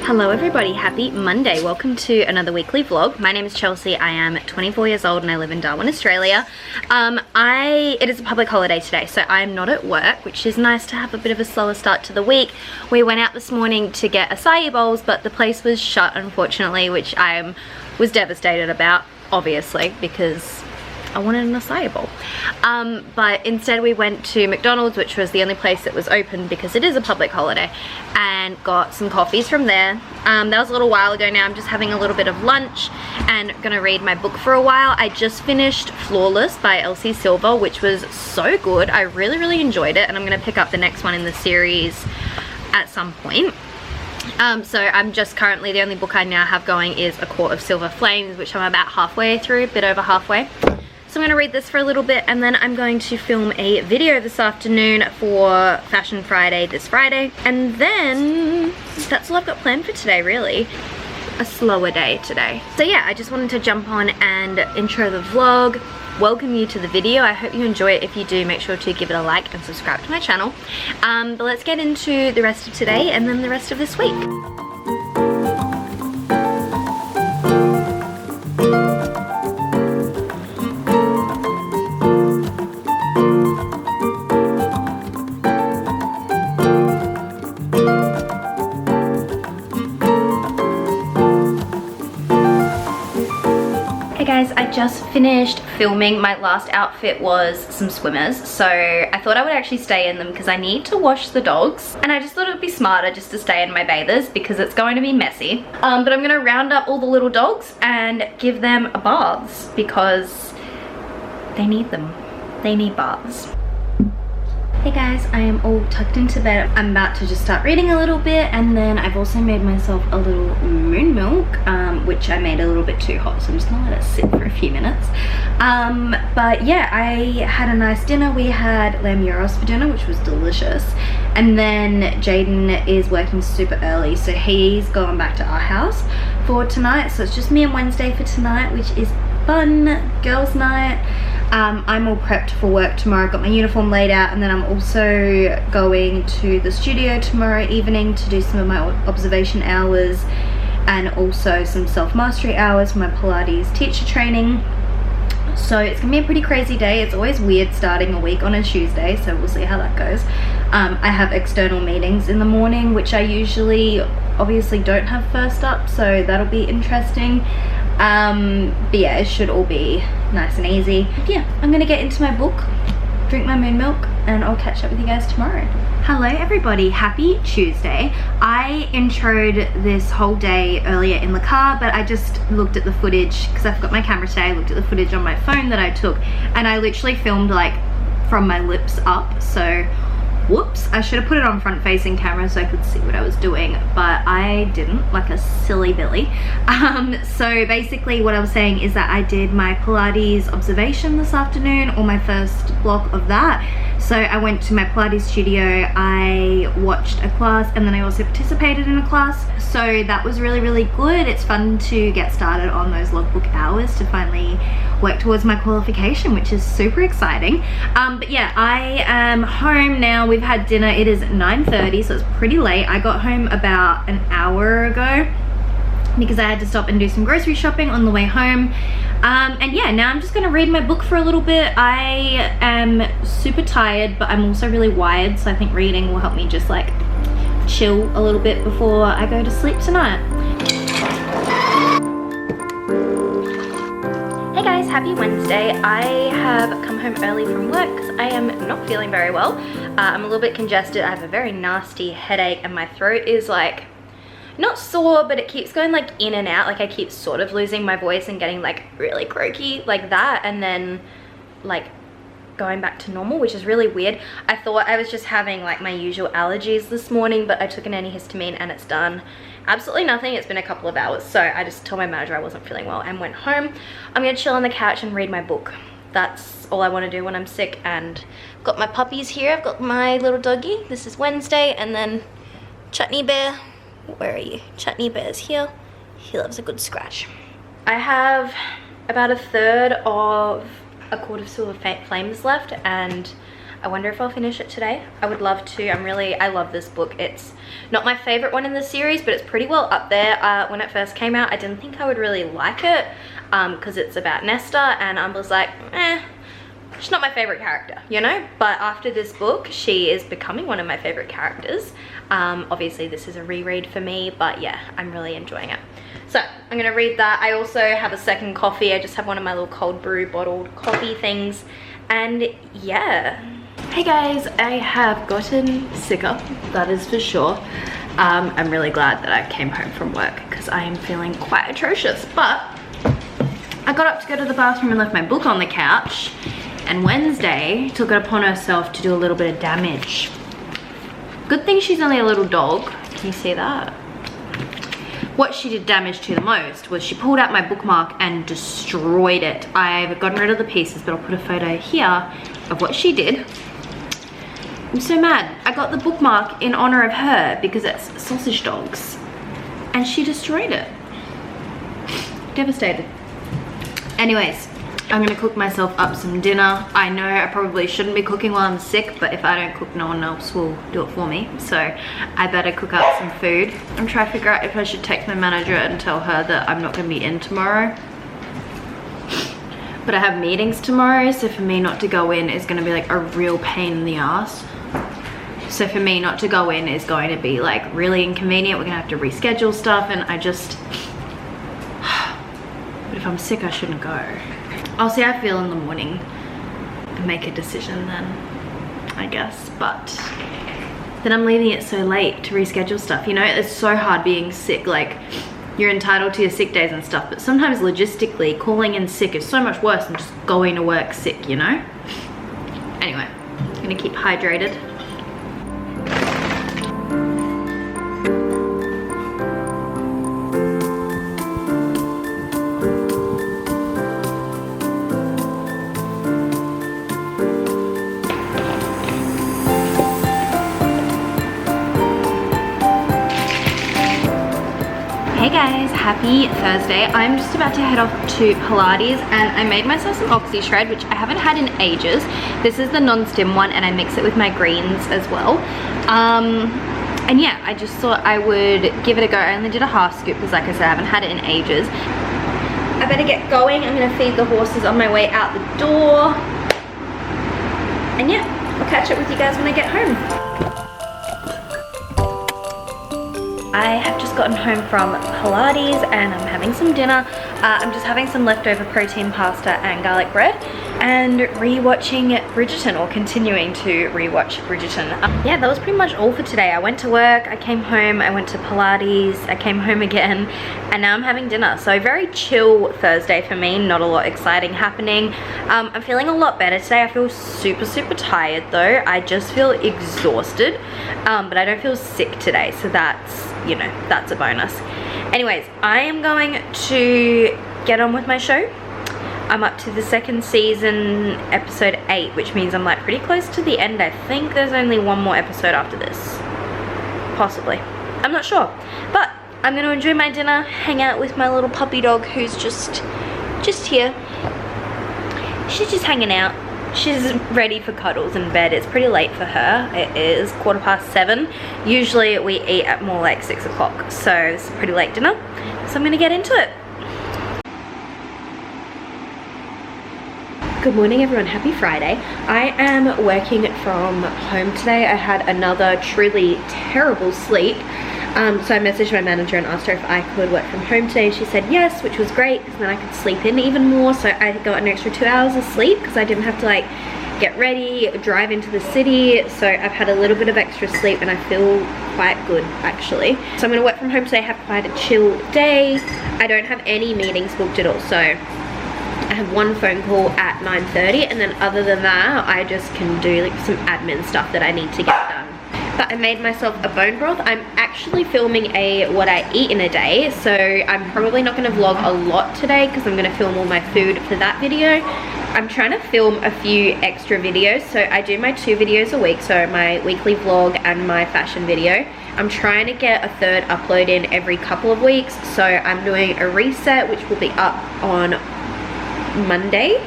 Hello everybody, happy Monday. Welcome to another weekly vlog. My name is Chelsea. I am 24 years old and I live in Darwin, Australia. It is a public holiday today, so I am not at work, which is nice to have a bit of a slower start to the week. We went out this morning to get acai bowls, but the place was shut, unfortunately, which I was devastated about, obviously, because I wanted an acai bowl. But instead we went to McDonald's, which was the only place that was open because it is a public holiday, and got some coffees from there. That was a little while ago now. I'm just having a little bit of lunch and gonna read my book for a while. I just finished Flawless by Elsie Silver, which was so good. I really enjoyed it, and I'm gonna pick up the next one in the series at some point. So I'm just currently, the only book I now have going is A Court of Silver Flames, which I'm about halfway through, a bit over halfway. So I'm going to read this for a little bit, and then I'm going to film a video this afternoon for Fashion Friday this Friday. And then that's all I've got planned for today, really. A slower day today. So yeah, I just wanted to jump on and intro the vlog, welcome you to the video. I hope you enjoy it. If you do, make sure to give it a like and subscribe to my channel. But let's get into the rest of today and then the rest of this week. Guys, I just finished filming. My last outfit was some swimmers, so I thought I would actually stay in them because I need to wash the dogs, and I just thought it would be smarter just to stay in my bathers because it's going to be messy. But I'm gonna round up all the little dogs and give them baths because they need them. They need baths. Hey guys, I am all tucked into bed. I'm about to just start reading a little bit, and then I've also made myself a little moon milk, which I made a little bit too hot, so I'm just gonna let it sit for a few minutes. But yeah, I had a nice dinner. We had lamb gyros for dinner, which was delicious. And then Jaden is working super early, so he's going back to our house for tonight. So it's just me and Wednesday for tonight, which is fun, girls' night. I'm all prepped for work tomorrow. I've got my uniform laid out, and then I'm also going to the studio tomorrow evening to do some of my observation hours and also some self-mastery hours for my Pilates teacher training. So it's gonna be a pretty crazy day. It's always weird starting a week on a Tuesday, so we'll see how that goes. I have external meetings in the morning, which I usually obviously don't have first up, so that'll be interesting. But yeah, it should all be nice and easy. Yeah, I'm gonna get into my book, drink my moon milk, and I'll catch up with you guys tomorrow. Hello everybody, happy Tuesday. I introed this whole day earlier in the car, but I just looked at the footage because I forgot my camera today. I looked at the footage on my phone that I took, and I literally filmed like from my lips up, so whoops, I should have put it on front facing camera so I could see what I was doing, but I didn't, like a silly Billy. So basically what I was saying is that I did my Pilates observation this afternoon, or my first block of that. So I went to my Pilates studio, I watched a class, and then I also participated in a class. So that was really good. It's fun to get started on those logbook hours to finally work towards my qualification, which is super exciting. But yeah, I am home now. We've had dinner. It is 9:30, so it's pretty late. I got home about an hour ago because I had to stop and do some grocery shopping on the way home. And yeah, now I'm just gonna read my book for a little bit. I am super tired, but I'm also really wired, so I think reading will help me just like chill a little bit before I go to sleep tonight. Hey guys, happy Wednesday. I have come home early from work because I am not feeling very well. I'm a little bit congested. I have a very nasty headache, and my throat is like not sore, but it keeps going like in and out. Like I keep sort of losing my voice and getting like really croaky like that, and then like going back to normal, which is really weird. I thought I was just having like my usual allergies this morning, but I took an antihistamine and it's done absolutely nothing. It's been a couple of hours, so I just told my manager I wasn't feeling well and went home. I'm gonna chill on the couch and read my book. That's all I want to do when I'm sick. And I've got my puppies here. I've got my little doggy. This is Wednesday, and then Chutney Bear. Where are you? Chutney Bear's here. He loves a good scratch. I have about a third of A Court of Silver Flames left, and I wonder if I'll finish it today. I would love to. I love this book. It's not my favorite one in the series, but it's pretty well up there. When it first came out, I didn't think I would really like it because it's about Nesta, and I was like, she's not my favorite character, you know? But after this book, she is becoming one of my favorite characters. Obviously this is a reread for me, but yeah, I'm really enjoying it. So I'm gonna read that. I also have a second coffee. I just have one of my little cold brew bottled coffee things, and yeah. Hey guys, I have gotten sicker, that is for sure. I'm really glad that I came home from work because I am feeling quite atrocious, but I got up to go to the bathroom and left my book on the couch, and Wednesday took it upon herself to do a little bit of damage. Good thing she's only a little dog. Can you see that? What she did damage to the most was she pulled out my bookmark and destroyed it. I've gotten rid of the pieces, but I'll put a photo here of what she did. I'm so mad. I got the bookmark in honor of her because it's sausage dogs, and she destroyed it. Devastated. Anyways, I'm gonna cook myself up some dinner. I know I probably shouldn't be cooking while I'm sick, but if I don't cook, no one else will do it for me. So I better cook up some food. I'm trying to figure out if I should text my manager and tell her that I'm not gonna be in tomorrow. But I have meetings tomorrow, so for me not to go in is gonna be like a real pain in the ass. So for me not to go in is going to be like really inconvenient. We're gonna have to reschedule stuff, and I just, but if I'm sick, I shouldn't go. I'll see how I feel in the morning and make a decision then, I guess. But then I'm leaving it so late to reschedule stuff, you know? It's so hard being sick. Like, you're entitled to your sick days and stuff, but sometimes logistically, calling in sick is so much worse than just going to work sick, you know? Anyway, I'm gonna keep hydrated. Hey guys, happy Thursday. I'm just about to head off to Pilates, and I made myself some Oxy Shred, which I haven't had in ages. This is the non-stim one, and I mix it with my greens as well. And yeah, I just thought I would give it a go. I only did a half scoop because, like I said, I haven't had it in ages. I better get going. I'm gonna feed the horses on my way out the door. And yeah, I'll catch up with you guys when I get home. I have just gotten home from Pilates and I'm having some dinner. I'm just having some leftover protein pasta and garlic bread and rewatching Bridgerton, or continuing to rewatch Bridgerton. Yeah, that was pretty much all for today. I went to work, I came home, I went to Pilates, I came home again, and now I'm having dinner. So very chill Thursday for me, not a lot exciting happening. I'm feeling a lot better today. I feel super tired though. I just feel exhausted, but I don't feel sick today, so that's, you know, that's a bonus. Anyways, I am going to get on with my show. I'm up to the second season, episode 8, which means I'm like pretty close to the end. I think there's only one more episode after this. Possibly. I'm not sure. But I'm gonna enjoy my dinner, hang out with my little puppy dog who's just here. She's just hanging out. She's ready for cuddles in bed. It's pretty late for her. It is 7:15. Usually we eat at more like 6 o'clock. So it's a pretty late dinner. So I'm gonna get into it. Good morning everyone, happy Friday. I am working from home today. I had another truly terrible sleep. So I messaged my manager and asked her if I could work from home today. She said yes, which was great because then I could sleep in even more. So I got an extra 2 hours of sleep because I didn't have to like get ready, drive into the city. So I've had a little bit of extra sleep and I feel quite good actually. So I'm gonna work from home today, have quite a chill day. I don't have any meetings booked at all. So I have one phone call at 9:30, and then other than that, I just can do like some admin stuff that I need to get done. But I made myself a bone broth. I'm actually filming a what I eat in a day, so I'm probably not gonna vlog a lot today because I'm gonna film all my food for that video. I'm trying to film a few extra videos. So I do my 2 videos a week, so my weekly vlog and my fashion video. I'm trying to get a 3rd upload in every couple of weeks. So I'm doing a reset, which will be up on Monday,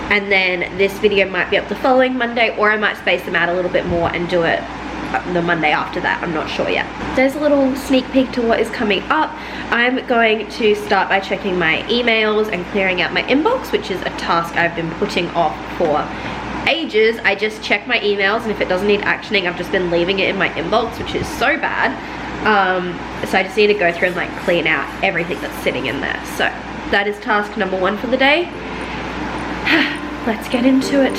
and then this video might be up the following Monday, or I might space them out a little bit more and do it the Monday after that. I'm not sure yet. There's a little sneak peek to what is coming up. I'm going to start by checking my emails and clearing out my inbox, which is a task I've been putting off for ages. I just check my emails, and if it doesn't need actioning, I've just been leaving it in my inbox, which is so bad. So I just need to go through and like clean out everything that's sitting in there. So that is task number 1 for the day. Let's get into it.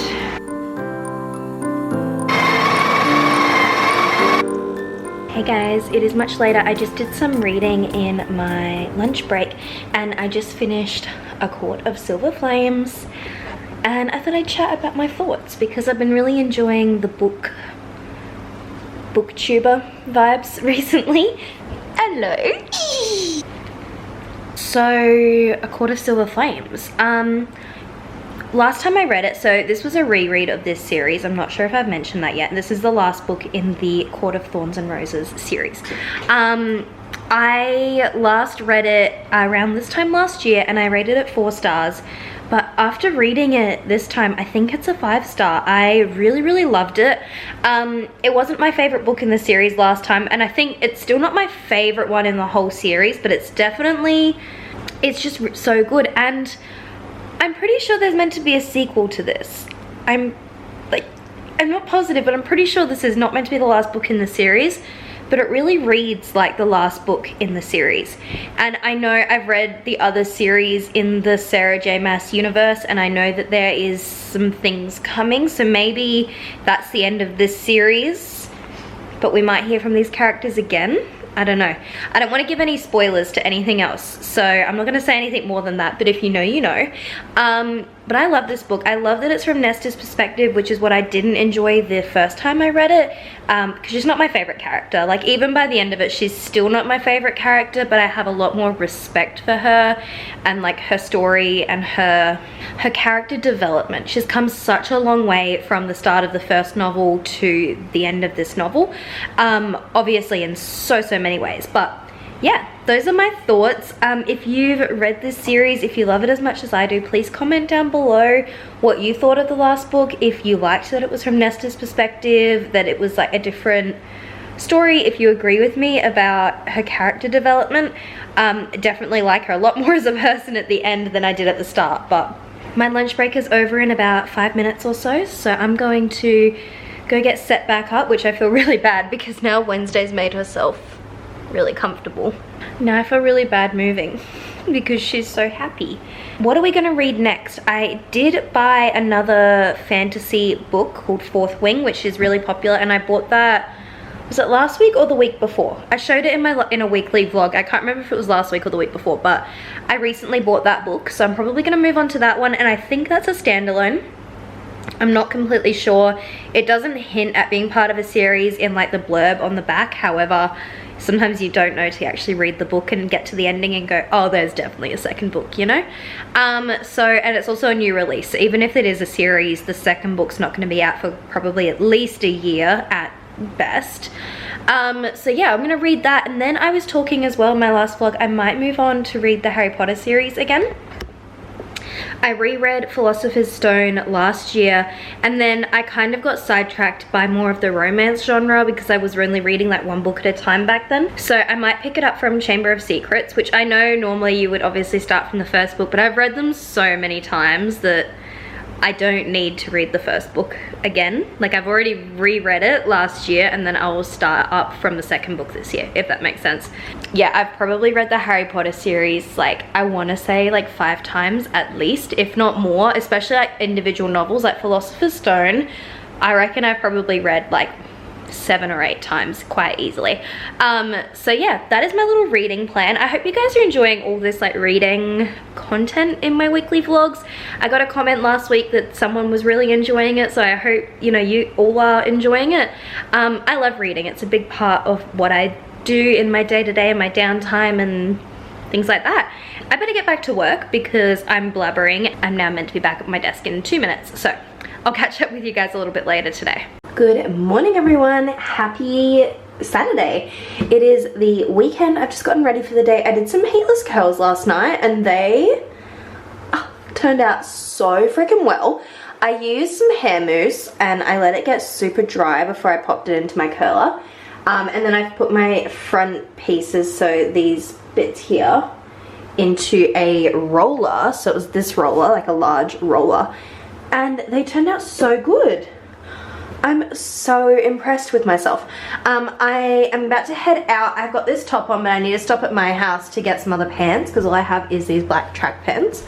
Hey guys, it is much later. I just did some reading in my lunch break, and I just finished A Court of Silver Flames, and I thought I'd chat about my thoughts because I've been really enjoying the booktuber vibes recently. Hello. So, A Court of Silver Flames. Last time I read it, so this was a reread of this series. I'm not sure if I've mentioned that yet. This is the last book in the Court of Thorns and Roses series. I last read it around this time last year, and I rated it 4 stars. But after reading it this time, I think it's a 5-star. I really loved it. It wasn't my favorite book in the series last time, and I think it's still not my favorite one in the whole series, but it's definitely, it's just so good. And I'm pretty sure there's meant to be a sequel to this. I'm not positive, but I'm pretty sure this is not meant to be the last book in the series, but it really reads like the last book in the series. And I know I've read the other series in the Sarah J Maas universe, and I know that there is some things coming, so maybe that's the end of this series, but we might hear from these characters again. I don't know. I don't want to give any spoilers to anything else, so I'm not going to say anything more than that, but if you know, you know. But I love this book. I love that it's from Nesta's perspective, which is what I didn't enjoy the first time I read it, because she's not my favorite character. Like, even by the end of it, she's still not my favorite character, but I have a lot more respect for her and like her story and her character development. She's come such a long way from the start of the first novel to the end of this novel, obviously in so many ways. But yeah, those are my thoughts. If you've read this series, if you love it as much as I do, please comment down below what you thought of the last book. If you liked that it was from Nesta's perspective, that it was like a different story, if you agree with me about her character development. Definitely like her a lot more as a person at the end than I did at the start. But my lunch break is over in about 5 minutes or so, so I'm going to go get set back up, which I feel really bad because now Wednesday's made herself really comfortable. Now I feel really bad moving because she's so happy. What are we gonna read next? I did buy another fantasy book called Fourth Wing, which is really popular, and I bought that, was it last week or the week before? I showed it in a weekly vlog. I can't remember if it was last week or the week before, but I recently bought that book, so I'm probably gonna move on to that one, and I think that's a standalone. I'm not completely sure. It doesn't hint at being part of a series in like the blurb on the back. However, sometimes you don't know till you actually read the book and get to the ending and go, oh, there's definitely a second book, you know? And it's also a new release. So even if it is a series, the second book's not going to be out for probably at least a year at best. So yeah, I'm going to read that. And then I was talking as well in my last vlog, I might move on to read the Harry Potter series again. I reread Philosopher's Stone last year, and then I kind of got sidetracked by more of the romance genre because I was only reading like one book at a time back then. So I might pick it up from Chamber of Secrets, which I know normally you would obviously start from the first book, but I've read them so many times that I don't need to read the first book again. Like, I've already reread it last year, and then I will start up from the second book this year, if that makes sense. Yeah, I've probably read the Harry Potter series, like, I want to say like 5 times at least, if not more, especially like individual novels like Philosopher's Stone. I reckon I've probably read like 7 or 8 times quite easily. So yeah, that is my little reading plan. I hope you guys are enjoying all this like reading content in my weekly vlogs. I got a comment last week that someone was really enjoying it, so I hope, you know, you all are enjoying it. I love reading. It's a big part of what I do in my day-to-day and my downtime and things like that. I better get back to work because I'm blabbering. I'm now meant to be back at my desk in 2 minutes, so I'll catch up with you guys a little bit later today. Good morning, everyone. Happy Saturday. It is the weekend. I've just gotten ready for the day. I did some heatless curls last night and they turned out so freaking well. I used some hair mousse and I let it get super dry before I popped it into my curler. And then I've put my front pieces, so these bits here, into a roller. So it was this roller, like a large roller. And they turned out so good. I'm so impressed with myself. I am about to head out. I've got this top on, but I need to stop at my house to get some other pants because all I have is these black track pants,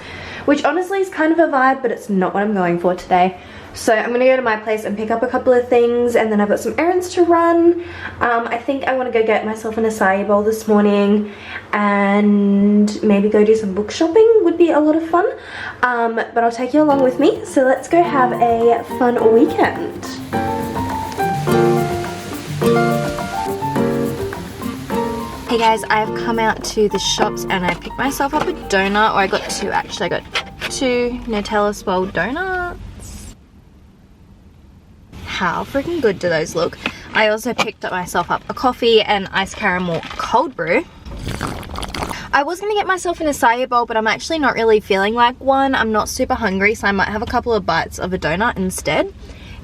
which honestly is kind of a vibe, but it's not what I'm going for today. So I'm gonna go to my place and pick up a couple of things, and then I've got some errands to run. I think I want to go get myself an acai bowl this morning and maybe go do some book shopping. Would be a lot of fun. But I'll take you along with me. So let's go have a fun weekend. Hey guys, I've come out to the shops and I picked myself up a donut, or I got two actually. I got two Nutella swirl donuts. How freaking good do those look? I also picked up myself up a coffee and iced caramel cold brew. I was gonna get myself an acai bowl, but I'm actually not really feeling like one. I'm not super hungry, so I might have a couple of bites of a donut instead,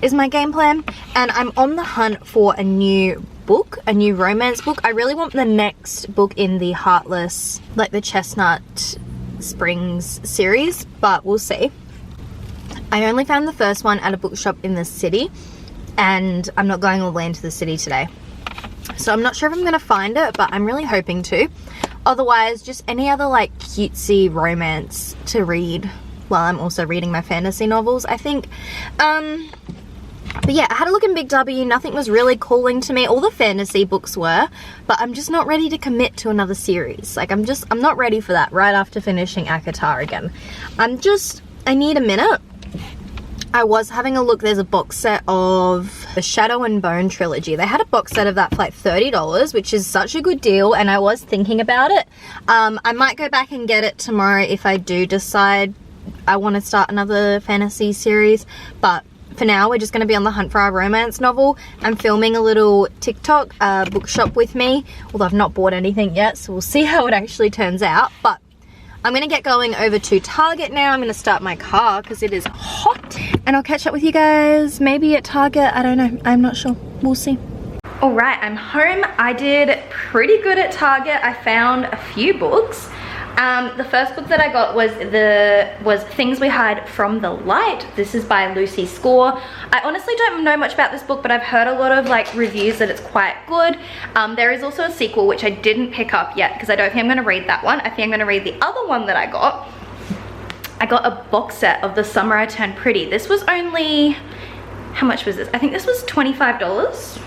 is my game plan. And I'm on the hunt for a new book, a new romance book. I really want the next book in the Heartless, like the Chestnut Springs series, but we'll see. I only found the first one at a bookshop in the city, and I'm not going all the way into the city today. So I'm not sure if I'm gonna find it, but I'm really hoping to. Otherwise, just any other like cutesy romance to read while I'm also reading my fantasy novels, I think. But yeah, I had a look in Big W, nothing was really calling to me. All the fantasy books were, but I'm just not ready to commit to another series. Like I'm not ready for that right after finishing ACOTAR again. I need a minute. I was having a look, there's a box set of the Shadow and Bone trilogy. They had a box set of that for like $30, which is such a good deal, and I was thinking about it. I might go back and get it tomorrow if I do decide I want to start another fantasy series, but for now we're just going to be on the hunt for our romance novel. I'm filming a little TikTok bookshop with me, although I've not bought anything yet, so we'll see how it actually turns out. But I'm going to get going over to Target now. I'm going to start my car because it is hot, and I'll catch up with you guys maybe at Target. I don't know, I'm not sure, we'll see. Alright, I'm home. I did pretty good at Target. I found a few books. The first book that I got was Things We Hide from the Light. This is by Lucy Score. I honestly don't know much about this book, but I've heard a lot of like reviews that it's quite good. There is also a sequel which I didn't pick up yet because I don't think I'm going to read that one. I think I'm going to read the other one that I got. I got a box set of The Summer I Turned Pretty. This was only, how much was this? I think this was $25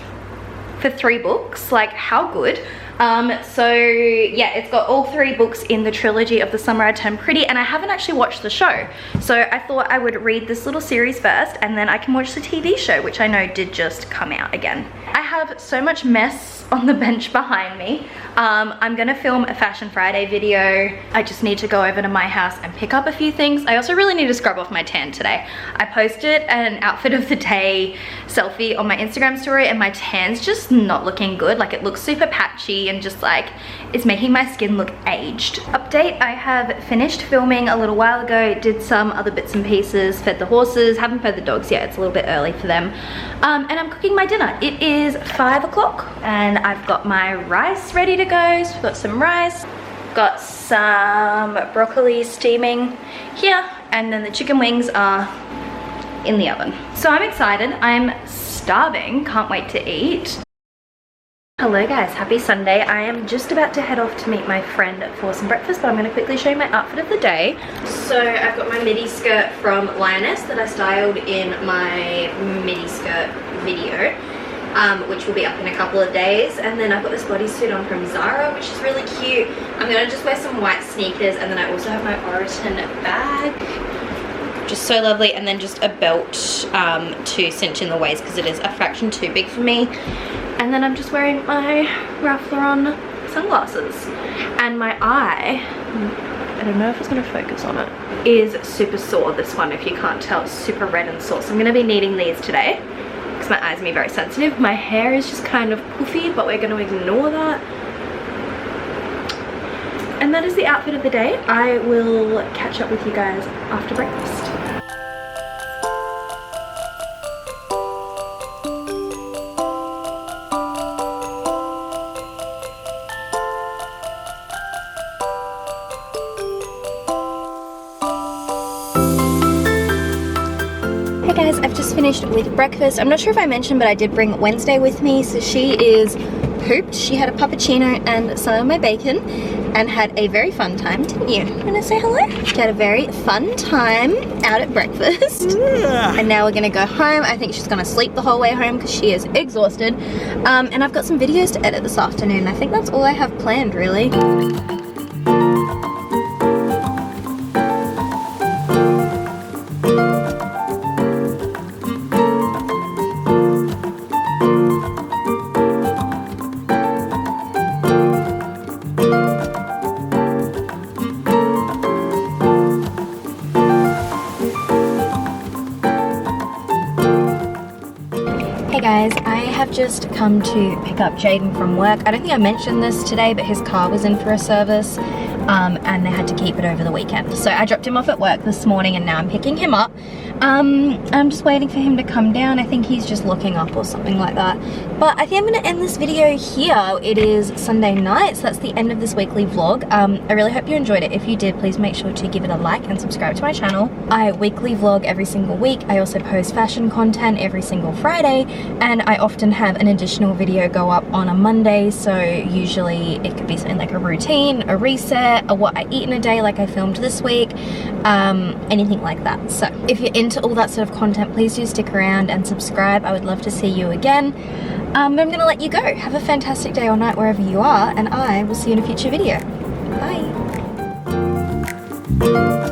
for 3 books. Like, how good. So yeah, it's got all 3 books in the trilogy of The Summer I Turned Pretty, and I haven't actually watched the show, so I thought I would read this little series first and then I can watch the TV show, which I know did just come out again. I have so much mess on the bench behind me. I'm gonna film a Fashion Friday video. I just need to go over to my house and pick up a few things. I also really need to scrub off my tan today. I posted an outfit of the day selfie on my Instagram story and my tan's just not looking good. Like, it looks super patchy and just like it's making my skin look aged. Update, I have finished filming a little while ago, did some other bits and pieces, fed the horses, haven't fed the dogs yet, it's a little bit early for them. And I'm cooking my dinner. It is 5 o'clock and I've got my rice ready to go. So I've got some rice, got some broccoli steaming here, and then the chicken wings are in the oven. So I'm excited, I'm starving, can't wait to eat. Hello guys, happy Sunday. I am just about to head off to meet my friend for some breakfast, but I'm going to quickly show you my outfit of the day. So I've got my midi skirt from Lioness that I styled in my midi skirt video, which will be up in a couple of days. And then I've got this bodysuit on from Zara, which is really cute. I'm going to just wear some white sneakers, and then I also have my Oroton bag. Just so lovely, and then just a belt to cinch in the waist because it is a fraction too big for me. And then I'm just wearing my Ralph Lauren sunglasses. And my eye, I don't know if it's going to focus on it, is super sore. This one, if you can't tell, it's super red and sore. So I'm going to be needing these today because my eyes are very sensitive. My hair is just kind of poofy, but we're going to ignore that. And that is the outfit of the day. I will catch up with you guys after breakfast. Hey guys, I've just finished with breakfast. I'm not sure if I mentioned, but I did bring Wednesday with me. So she is pooped. She had a puppuccino and some of my bacon and had a very fun time, didn't you? You wanna say hello? She had a very fun time out at breakfast. And now we're gonna go home. I think she's gonna sleep the whole way home because she is exhausted. And I've got some videos to edit this afternoon. I think that's all I have planned, really. Hey guys, I have just come to pick up Jaden from work. I don't think I mentioned this today, but his car was in for a service and they had to keep it over the weekend. So I dropped him off at work this morning and now I'm picking him up. I'm just waiting for him to come down. I think he's just looking up or something like that. But I think I'm going to end this video here. It is Sunday night, so that's the end of this weekly vlog. I really hope you enjoyed it. If you did, please make sure to give it a like and subscribe to my channel. I weekly vlog every single week. I also post fashion content every single Friday, and I often have an additional video go up on a Monday. So usually it could be something like a routine, a reset, or what I eat in a day like I filmed this week, anything like that. So if you're into all that sort of content, please do stick around and subscribe. I would love to see you again. But I'm gonna let you go. Have a fantastic day or night wherever you are, and I will see you in a future video. Bye.